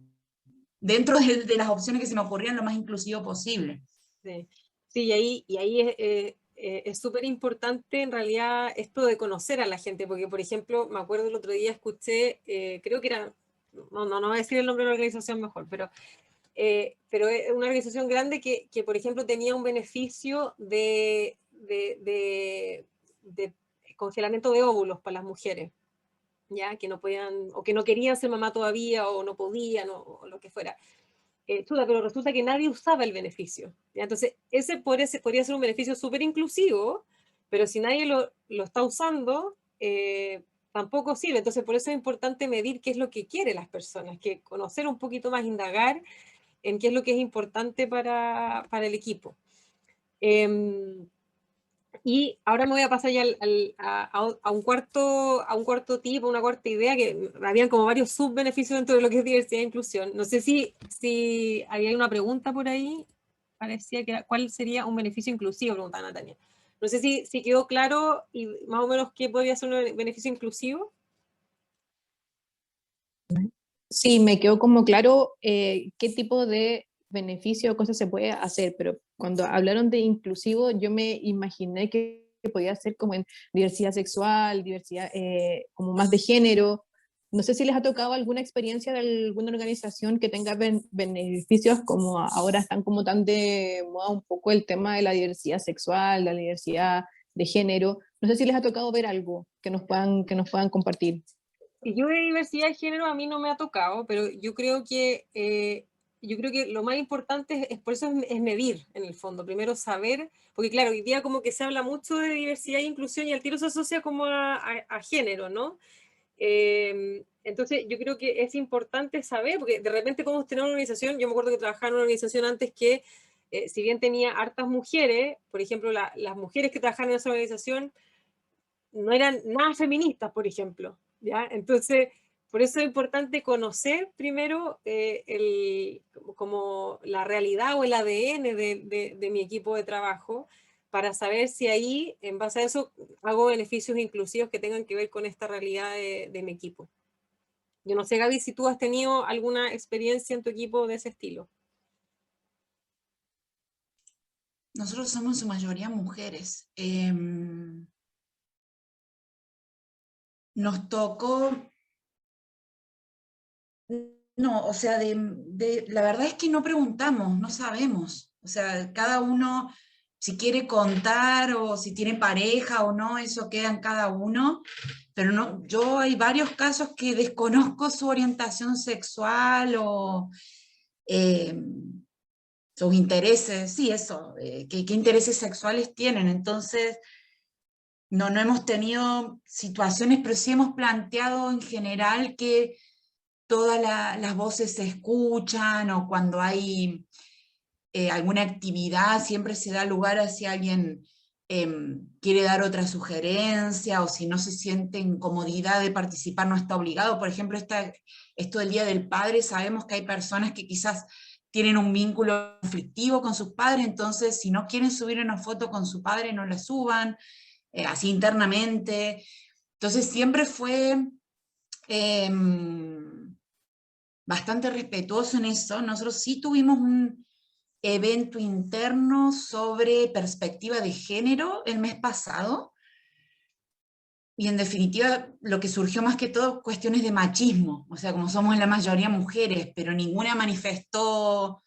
dentro de las opciones que se me ocurrían, lo más inclusivo posible. sí, sí, y ahí es súper importante en realidad esto de conocer a la gente, porque por ejemplo, me acuerdo el otro día escuché, creo que era, no voy a decir el nombre de la organización mejor, pero es una organización grande que, por ejemplo, tenía un beneficio de congelamiento de óvulos para las mujeres, ya que no podían, o que no querían ser mamá todavía, o no podían, o lo que fuera. Pero resulta que nadie usaba el beneficio, ¿ya? Entonces, ese podría ser un beneficio súper inclusivo, pero si nadie lo está usando, tampoco sirve. Entonces, por eso es importante medir qué es lo que quieren las personas, que conocer un poquito más, indagar en qué es lo que es importante para el equipo. Y ahora me voy a pasar ya a un cuarto tip, una cuarta idea, que habían como varios subbeneficios dentro de lo que es diversidad e inclusión. No sé si había una pregunta por ahí, parecía que era, ¿cuál sería un beneficio inclusivo? Preguntaba Natalia. No sé si quedó claro y más o menos qué podría ser un beneficio inclusivo. Sí, me quedó como claro qué tipo de beneficio o cosas se puede hacer, pero cuando hablaron de inclusivo, yo me imaginé que podía ser como en diversidad sexual, diversidad como más de género. No sé si les ha tocado alguna experiencia de alguna organización que tenga beneficios, como ahora están como tan de moda un poco el tema de la diversidad sexual, la diversidad de género. No sé si les ha tocado ver algo que nos puedan compartir. Y yo de diversidad de género a mí no me ha tocado, pero yo creo que lo más importante por eso es medir en el fondo. Primero saber, porque claro, hoy día como que se habla mucho de diversidad e inclusión y al tiro se asocia como a género, ¿no? Entonces yo creo que es importante saber, porque de repente podemos tener una organización, yo me acuerdo que trabajaba en una organización antes que, si bien tenía hartas mujeres, por ejemplo, las mujeres que trabajaban en esa organización no eran nada feministas, por ejemplo, ¿ya? Entonces, por eso es importante conocer primero como la realidad o el ADN de mi equipo de trabajo, para saber si ahí, en base a eso, hago beneficios inclusivos que tengan que ver con esta realidad de mi equipo. Yo no sé, Gaby, si tú has tenido alguna experiencia en tu equipo de ese estilo. Nosotros somos en su mayoría mujeres. Nos tocó, no, o sea, la verdad es que no preguntamos, no sabemos. O sea, cada uno, si quiere contar o si tiene pareja o no, eso queda en cada uno. Pero no, yo hay varios casos que desconozco su orientación sexual o eh, sus intereses, sí, eso, qué intereses sexuales tienen. Entonces, no hemos tenido situaciones, pero sí hemos planteado en general que todas las voces se escuchan, o cuando hay alguna actividad siempre se da lugar a si alguien quiere dar otra sugerencia, o si no se siente en comodidad de participar, no está obligado. Por ejemplo, esto del Día del Padre, sabemos que hay personas que quizás tienen un vínculo conflictivo con sus padres, entonces si no quieren subir una foto con su padre, no la suban, así internamente. Entonces siempre fue bastante respetuoso en eso. Nosotros sí tuvimos un evento interno sobre perspectiva de género el mes pasado, Y en definitiva, lo que surgió más que todo, cuestiones de machismo, o sea, como somos la mayoría mujeres, pero ninguna manifestó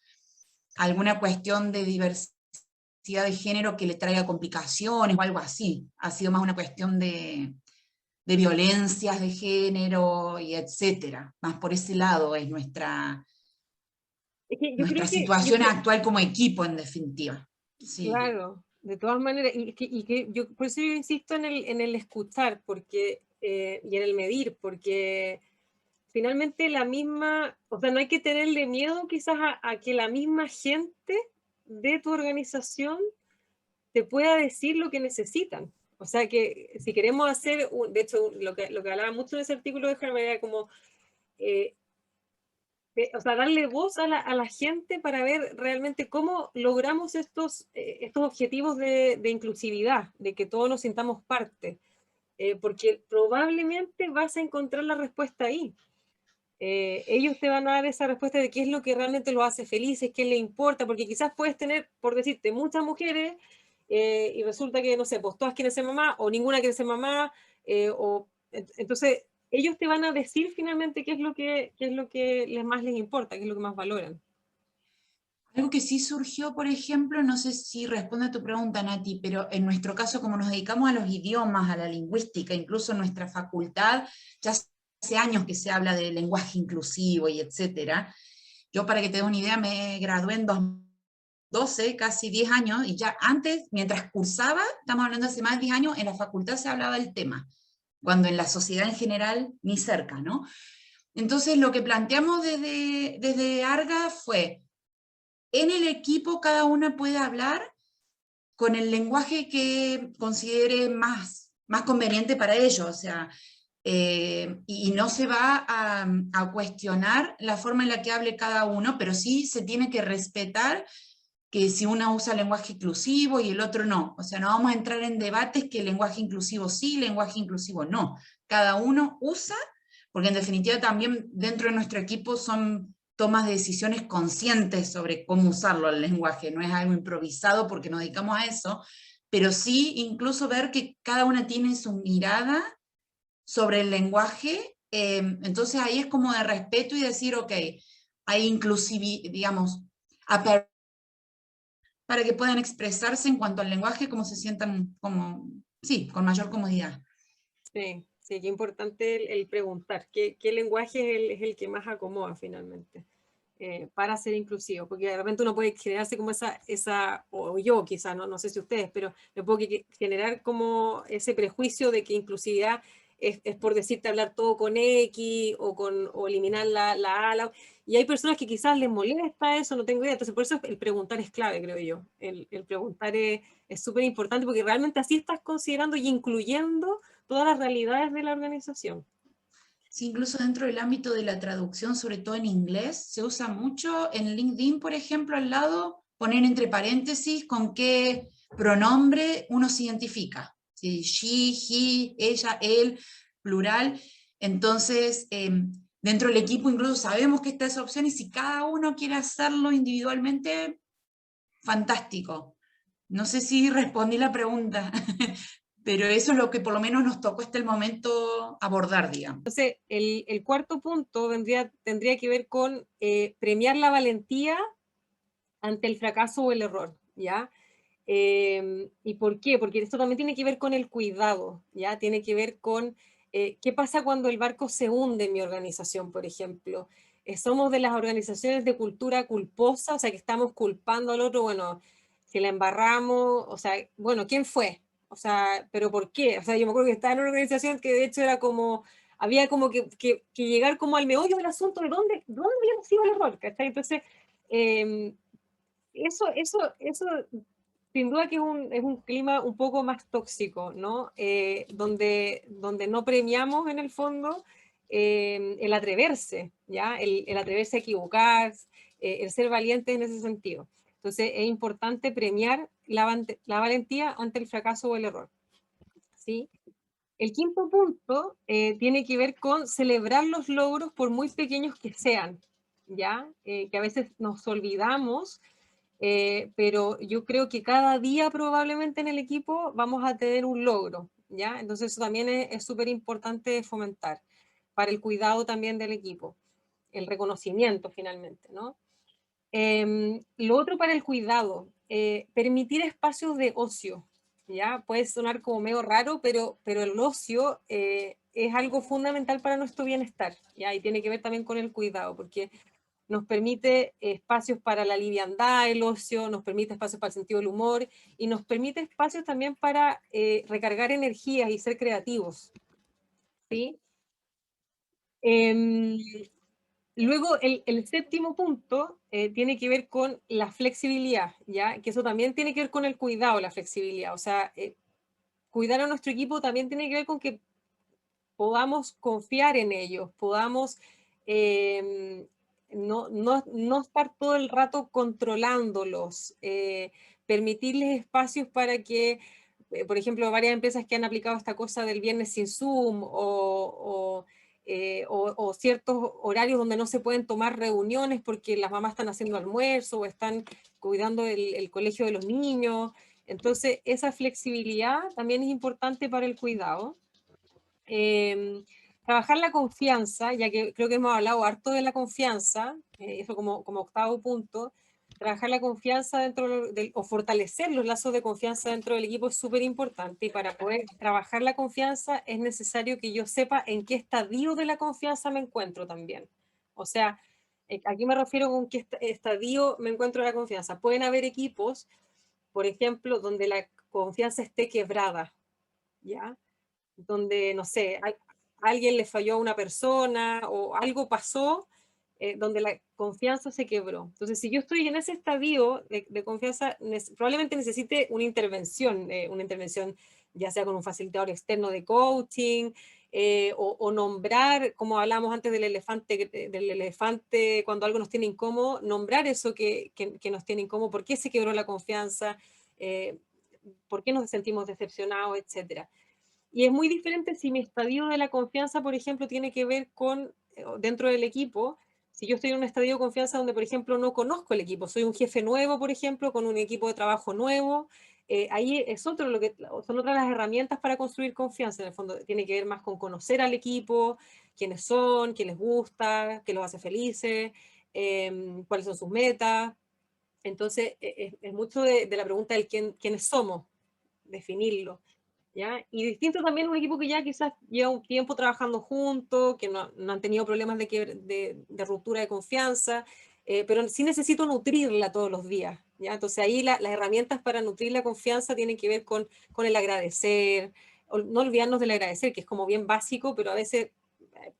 alguna cuestión de diversidad de género que le traiga complicaciones o algo así. Ha sido más una cuestión de violencias de género y etcétera. Más por ese lado es Es que nuestra situación actual como equipo, en definitiva. Sí. claro, de todas maneras, yo por eso yo insisto en el escuchar, porque, y en el medir, porque finalmente la misma, o sea, no hay que tenerle miedo quizás a que la misma gente de tu organización te pueda decir lo que necesitan. O sea, que si queremos hacer, de hecho, lo que hablaba mucho en ese artículo de Harvard era como, eh, o sea, darle voz a la gente para ver realmente cómo logramos estos objetivos de inclusividad, de que todos nos sintamos parte, porque probablemente vas a encontrar la respuesta ahí. Ellos te van a dar esa respuesta de qué es lo que realmente los hace felices, qué les importa, porque quizás puedes tener, por decirte, muchas mujeres y resulta que, no sé, pues todas quieren ser mamá o ninguna quiere ser mamá, entonces ellos te van a decir finalmente qué es lo que más les importa, qué es lo que más valoran. Algo que sí surgió, por ejemplo, no sé si responde a tu pregunta, Nati, pero en nuestro caso, como nos dedicamos a los idiomas, a la lingüística, incluso en nuestra facultad, ya hace años que se habla de lenguaje inclusivo y etcétera. Yo, para que te dé una idea, me gradué en 2012, casi 10 años, y ya antes, mientras cursaba, estamos hablando de hace más de 10 años, en la facultad se hablaba del tema, cuando en la sociedad en general ni cerca, ¿no? Entonces, lo que planteamos desde ARGA fue, en el equipo cada una puede hablar con el lenguaje que considere más conveniente para ellos, o sea, y no se va a cuestionar la forma en la que hable cada uno, pero sí se tiene que respetar que si uno usa lenguaje inclusivo y el otro no. O sea, no vamos a entrar en debates que lenguaje inclusivo sí, lenguaje inclusivo no. Cada uno usa, porque en definitiva también dentro de nuestro equipo son tomas de decisiones conscientes sobre cómo usarlo el lenguaje, no es algo improvisado porque nos dedicamos a eso, pero sí incluso ver que cada una tiene su mirada sobre el lenguaje, entonces ahí es como de respeto y decir, ok, hay inclusividad, digamos, para que puedan expresarse en cuanto al lenguaje, como se sientan como, sí, con mayor comodidad. Sí, sí, qué importante el preguntar qué lenguaje es el que más acomoda finalmente. Para ser inclusivo, porque de repente uno puede generarse como o yo quizá, no sé si ustedes, pero me puedo generar como ese prejuicio de que inclusividad es por decirte hablar todo con X o eliminar la A, y hay personas que quizás les molesta eso, no tengo idea, entonces por eso el preguntar es clave, creo yo, el preguntar es súper importante porque realmente así estás considerando y incluyendo todas las realidades de la organización. Sí, incluso dentro del ámbito de la traducción, sobre todo en inglés, se usa mucho en LinkedIn, por ejemplo, al lado, poner entre paréntesis con qué pronombre uno se identifica. ¿Sí? She, he, ella, él, plural. Entonces, dentro del equipo incluso sabemos que está esa opción y si cada uno quiere hacerlo individualmente, fantástico. No sé si respondí la pregunta, pero eso es lo que por lo menos nos tocó hasta el momento abordar, digamos. Entonces, el cuarto punto tendría que ver con premiar la valentía ante el fracaso o el error, ¿ya? ¿Y por qué? Porque esto también tiene que ver con el cuidado, ¿ya? Tiene que ver con qué pasa cuando el barco se hunde en mi organización, por ejemplo. Somos de las organizaciones de cultura culposa, o sea, que estamos culpando al otro, bueno, si la embarramos, o sea, bueno, ¿quién fue? O sea, ¿pero por qué? O sea, yo me acuerdo que estaba en una organización que de hecho era como, había como que llegar como al meollo del asunto de dónde había sido el error, ¿cachai? Entonces, eh, eso sin duda que es un clima un poco más tóxico, ¿no? Donde no premiamos en el fondo el atreverse, ¿ya? El atreverse a equivocar, el ser valiente en ese sentido. Entonces es importante premiar la valentía ante el fracaso o el error, ¿sí? El quinto punto tiene que ver con celebrar los logros por muy pequeños que sean, ¿ya? Que a veces nos olvidamos pero yo creo que cada día probablemente en el equipo vamos a tener un logro, ¿ya? Entonces eso también es súper importante fomentar para el cuidado también del equipo, el reconocimiento finalmente, ¿no? Lo otro para el cuidado, permitir espacios de ocio, ¿ya? Puede sonar como medio raro, pero el ocio es algo fundamental para nuestro bienestar, ¿ya? Y tiene que ver también con el cuidado, porque nos permite espacios para la liviandad, el ocio, nos permite espacios para el sentido del humor, y nos permite espacios también para recargar energías y ser creativos, ¿sí? Luego, el séptimo punto tiene que ver con la flexibilidad, ¿ya? Que eso también tiene que ver con el cuidado, la flexibilidad. O sea, cuidar a nuestro equipo también tiene que ver con que podamos confiar en ellos, podamos no estar todo el rato controlándolos, permitirles espacios para que, por ejemplo, varias empresas que han aplicado esta cosa del viernes sin Zoom o ciertos horarios donde no se pueden tomar reuniones porque las mamás están haciendo almuerzo o están cuidando el colegio de los niños. Entonces, esa flexibilidad también es importante para el cuidado. Trabajar la confianza, ya que creo que hemos hablado harto de la confianza, eso como octavo punto, trabajar la confianza o fortalecer los lazos de confianza dentro del equipo es súper importante, y para poder trabajar la confianza es necesario que yo sepa en qué estadio de la confianza me encuentro también. O sea, aquí me refiero con qué estadio me encuentro de la confianza. Pueden haber equipos, por ejemplo, donde la confianza esté quebrada, ¿ya? Donde, no sé, alguien le falló a una persona o algo pasó donde la confianza se quebró. Entonces, si yo estoy en ese estadio de confianza, probablemente necesite una intervención ya sea con un facilitador externo de coaching, o nombrar, como hablamos antes del elefante, cuando algo nos tiene incómodo, nombrar eso que nos tiene incómodo, por qué se quebró la confianza, por qué nos sentimos decepcionados, etcétera. Y es muy diferente si mi estadio de la confianza, por ejemplo, tiene que ver con, dentro del equipo, si yo estoy en un estadio de confianza donde, por ejemplo, no conozco el equipo, soy un jefe nuevo, por ejemplo, con un equipo de trabajo nuevo, ahí son otras las herramientas para construir confianza. En el fondo tiene que ver más con conocer al equipo, quiénes son, qué les gusta, qué los hace felices, cuáles son sus metas. Entonces, es mucho de la pregunta del quiénes somos, definirlo. ¿Ya? Y distinto también un equipo que ya quizás lleva un tiempo trabajando juntos, que no han tenido problemas de ruptura de confianza, pero sí necesito nutrirla todos los días, ¿ya? Entonces ahí las herramientas para nutrir la confianza tienen que ver con el agradecer, no olvidarnos del agradecer, que es como bien básico, pero a veces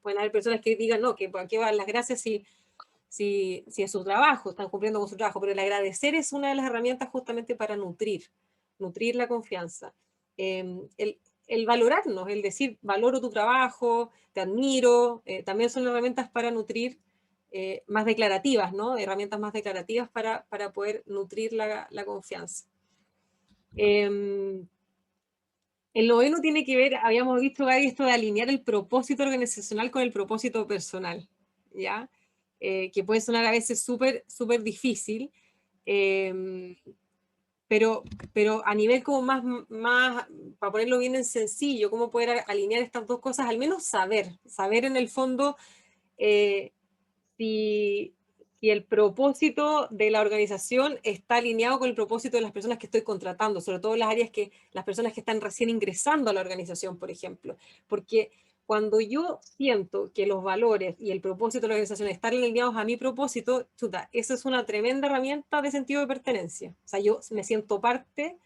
pueden haber personas que digan, no, que ¿para qué van las gracias si es su trabajo, están cumpliendo con su trabajo? Pero el agradecer es una de las herramientas justamente para nutrir la confianza. El valorarnos, el decir, valoro tu trabajo, te admiro, también son herramientas para nutrir, más declarativas, ¿no? Herramientas más declarativas para poder nutrir la confianza. El noveno tiene que ver, habíamos visto, Gaby, esto de alinear el propósito organizacional con el propósito personal, ¿ya? Que puede sonar a veces súper difícil, pero a nivel como más, para ponerlo bien en sencillo, cómo poder alinear estas dos cosas, al menos saber en el fondo si el propósito de la organización está alineado con el propósito de las personas que estoy contratando, sobre todo en las áreas las personas que están recién ingresando a la organización, por ejemplo, porque cuando yo siento que los valores y el propósito de la organización están alineados a mi propósito, chuta, esa es una tremenda herramienta de sentido de pertenencia. O sea, yo me siento parte,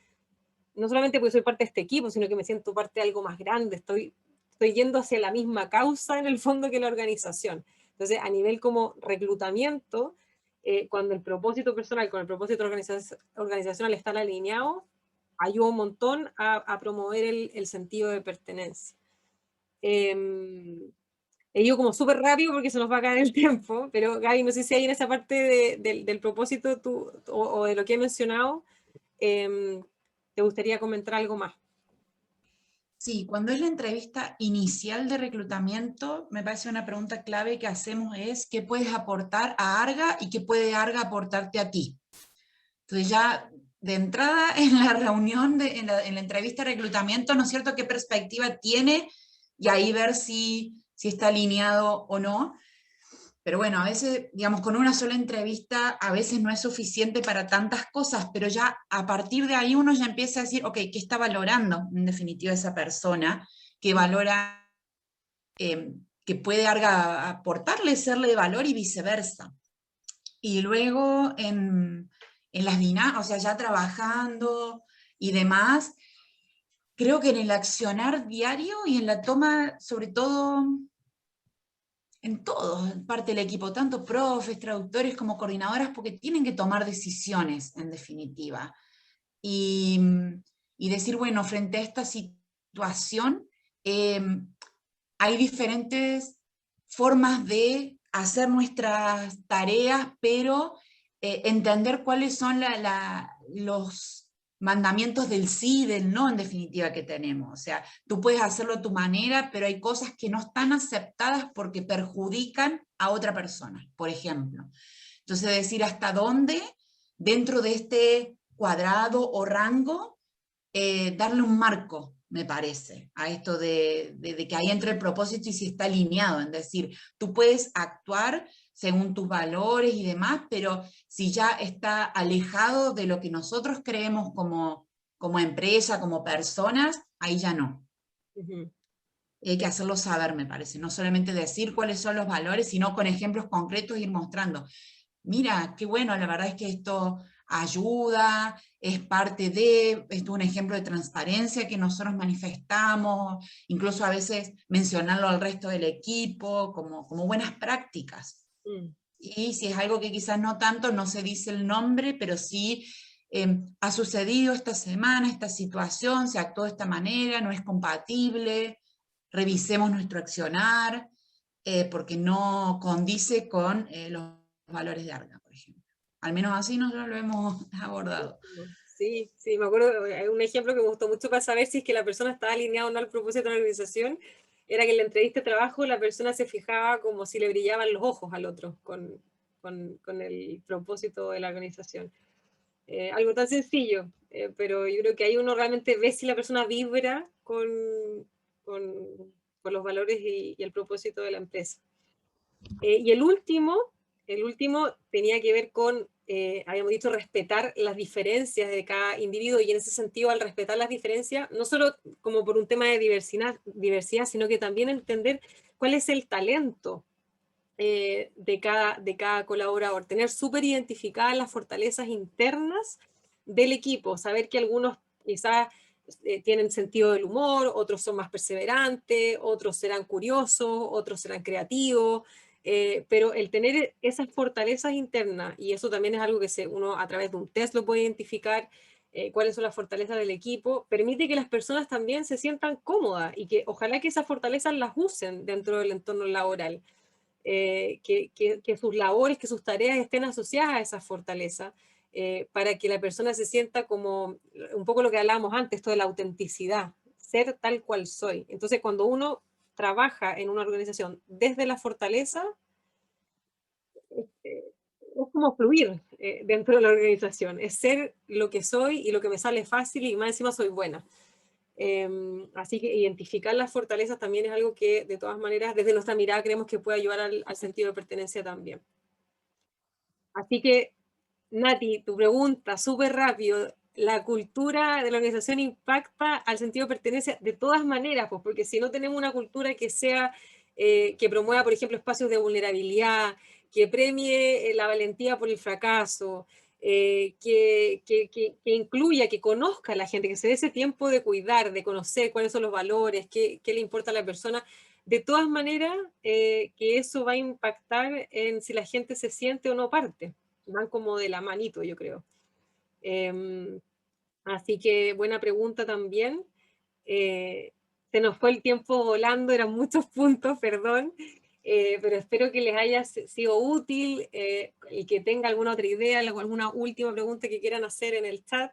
no solamente porque soy parte de este equipo, sino que me siento parte de algo más grande, estoy yendo hacia la misma causa en el fondo que la organización. Entonces, a nivel como reclutamiento, cuando el propósito personal con el propósito organizacional están alineados, ayuda un montón a promover el sentido de pertenencia. He ido como súper rápido porque se nos va a caer el tiempo, pero Gaby, no sé si hay en esa parte del propósito o de lo que he mencionado, te gustaría comentar algo más. Sí, cuando es la entrevista inicial de reclutamiento, me parece una pregunta clave que hacemos es ¿qué puedes aportar a ARGA y qué puede ARGA aportarte a ti? Entonces ya de entrada en la reunión, en la entrevista de reclutamiento, ¿no es cierto?, qué perspectiva tiene, y ahí ver si está alineado o no. Pero bueno, a veces, digamos, con una sola entrevista, a veces no es suficiente para tantas cosas, pero ya a partir de ahí uno ya empieza a decir, ok, ¿qué está valorando en definitiva esa persona? ¿Qué valora, que puede aportarle, serle de valor y viceversa? Y luego en las dinámicas, o sea, ya trabajando y demás, creo que en el accionar diario y en la toma, sobre todo, en todo, en parte del equipo, tanto profes, traductores como coordinadoras, porque tienen que tomar decisiones, en definitiva. Y, y decir, bueno, frente a esta situación, hay diferentes formas de hacer nuestras tareas, pero entender cuáles son los mandamientos del sí y del no, en definitiva, que tenemos. O sea, tú puedes hacerlo a tu manera, pero hay cosas que no están aceptadas porque perjudican a otra persona, por ejemplo. Entonces, decir hasta dónde, dentro de este cuadrado o rango, darle un marco, me parece, a esto de que ahí entre el propósito y si está alineado. Es decir, tú puedes actuar según tus valores y demás, pero si ya está alejado de lo que nosotros creemos como empresa, como personas, ahí ya no. Hay que hacerlo saber, me parece, no solamente decir cuáles son los valores, sino con ejemplos concretos ir mostrando. Mira, qué bueno, la verdad es que esto ayuda, es parte de, es un ejemplo de transparencia que nosotros manifestamos, incluso a veces mencionarlo al resto del equipo como buenas prácticas. Y si es algo que quizás no tanto, no se dice el nombre, pero sí ha sucedido esta semana, esta situación, se actuó de esta manera, no es compatible, revisemos nuestro accionar, porque no condice con los valores de ARGA, por ejemplo. Al menos así nosotros lo hemos abordado. Sí, sí, me acuerdo, hay un ejemplo que me gustó mucho para saber si es que la persona estaba alineada o no al propósito de la organización, era que en la entrevista de trabajo la persona se fijaba como si le brillaban los ojos al otro con el propósito de la organización. Algo tan sencillo, pero yo creo que ahí uno realmente ve si la persona vibra con los valores y el propósito de la empresa. Y el último tenía que ver con, habíamos dicho, respetar las diferencias de cada individuo, y en ese sentido, al respetar las diferencias, no solo como por un tema de diversidad, sino que también entender cuál es el talento de cada colaborador, tener súper identificadas las fortalezas internas del equipo, saber que algunos quizás tienen sentido del humor, otros son más perseverantes, otros serán curiosos, otros serán creativos, pero el tener esas fortalezas internas, y eso también es algo que uno a través de un test lo puede identificar, cuáles son las fortalezas del equipo, permite que las personas también se sientan cómodas y que ojalá que esas fortalezas las usen dentro del entorno laboral. Que sus labores, que sus tareas estén asociadas a esa fortaleza, para que la persona se sienta como un poco lo que hablábamos antes, esto de la autenticidad, ser tal cual soy. Entonces, cuando uno trabaja en una organización desde la fortaleza, es como fluir dentro de la organización, es ser lo que soy y lo que me sale fácil y más encima soy buena. Así que identificar las fortalezas también es algo que de todas maneras desde nuestra mirada creemos que puede ayudar al sentido de pertenencia también. Así que, Nati, tu pregunta, súper rápido, ¿la cultura de la organización impacta al sentido de pertenencia? De todas maneras, pues, porque si no tenemos una cultura que sea, que promueva, por ejemplo, espacios de vulnerabilidad, que premie la valentía por el fracaso, que incluya, que conozca a la gente, que se dé ese tiempo de cuidar, de conocer cuáles son los valores, qué le importa a la persona. De todas maneras, que eso va a impactar en si la gente se siente o no parte. Van como de la manito, yo creo. Así que buena pregunta también. Se nos fue el tiempo volando, eran muchos puntos, perdón, pero espero que les haya sido útil y que tenga alguna otra idea, alguna última pregunta que quieran hacer en el chat.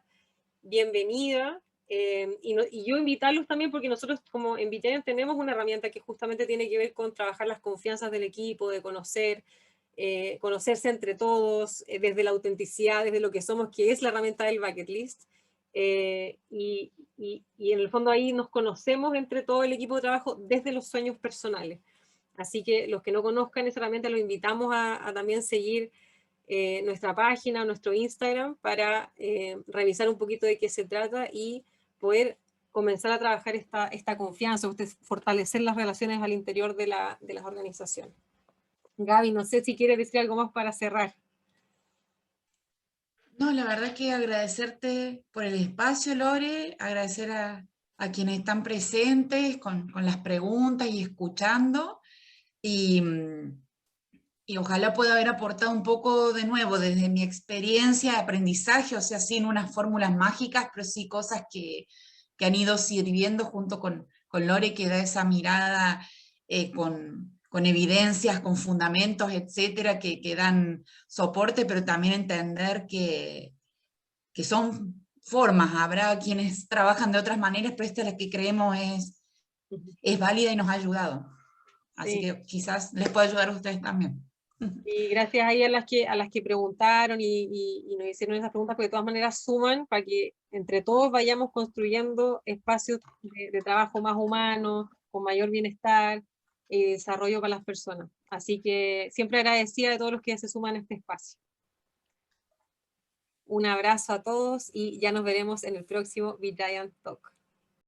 Bienvenida. Y yo invitarlos también porque nosotros como en Vitayan tenemos una herramienta que justamente tiene que ver con trabajar las confianzas del equipo, de conocer conocerse entre todos, desde la autenticidad, desde lo que somos, que es la herramienta del bucket list. Y en el fondo ahí nos conocemos entre todo el equipo de trabajo desde los sueños personales. Así que los que no conozcan esa herramienta los invitamos a también seguir nuestra página, nuestro Instagram, para revisar un poquito de qué se trata y poder comenzar a trabajar esta confianza, fortalecer las relaciones al interior de las organizaciones. Gaby, no sé si quieres decir algo más para cerrar. No, la verdad que agradecerte por el espacio, Lore, agradecer a quienes están presentes con las preguntas y escuchando, y ojalá pueda haber aportado un poco de nuevo desde mi experiencia de aprendizaje, o sea, sin unas fórmulas mágicas, pero sí cosas que han ido sirviendo junto con Lore, que da esa mirada con evidencias, con fundamentos, etcétera, que dan soporte, pero también entender que son formas. Habrá quienes trabajan de otras maneras, pero esta es la que creemos es válida y nos ha ayudado. Así Sí. que quizás les pueda ayudar a ustedes también. Y gracias ahí a las que preguntaron y nos hicieron esas preguntas, porque de todas maneras suman para que entre todos vayamos construyendo espacios de trabajo más humanos, con mayor bienestar y desarrollo para las personas. Así que siempre agradecida de todos los que se suman a este espacio. Un abrazo a todos y ya nos veremos en el próximo Be Giant Talk.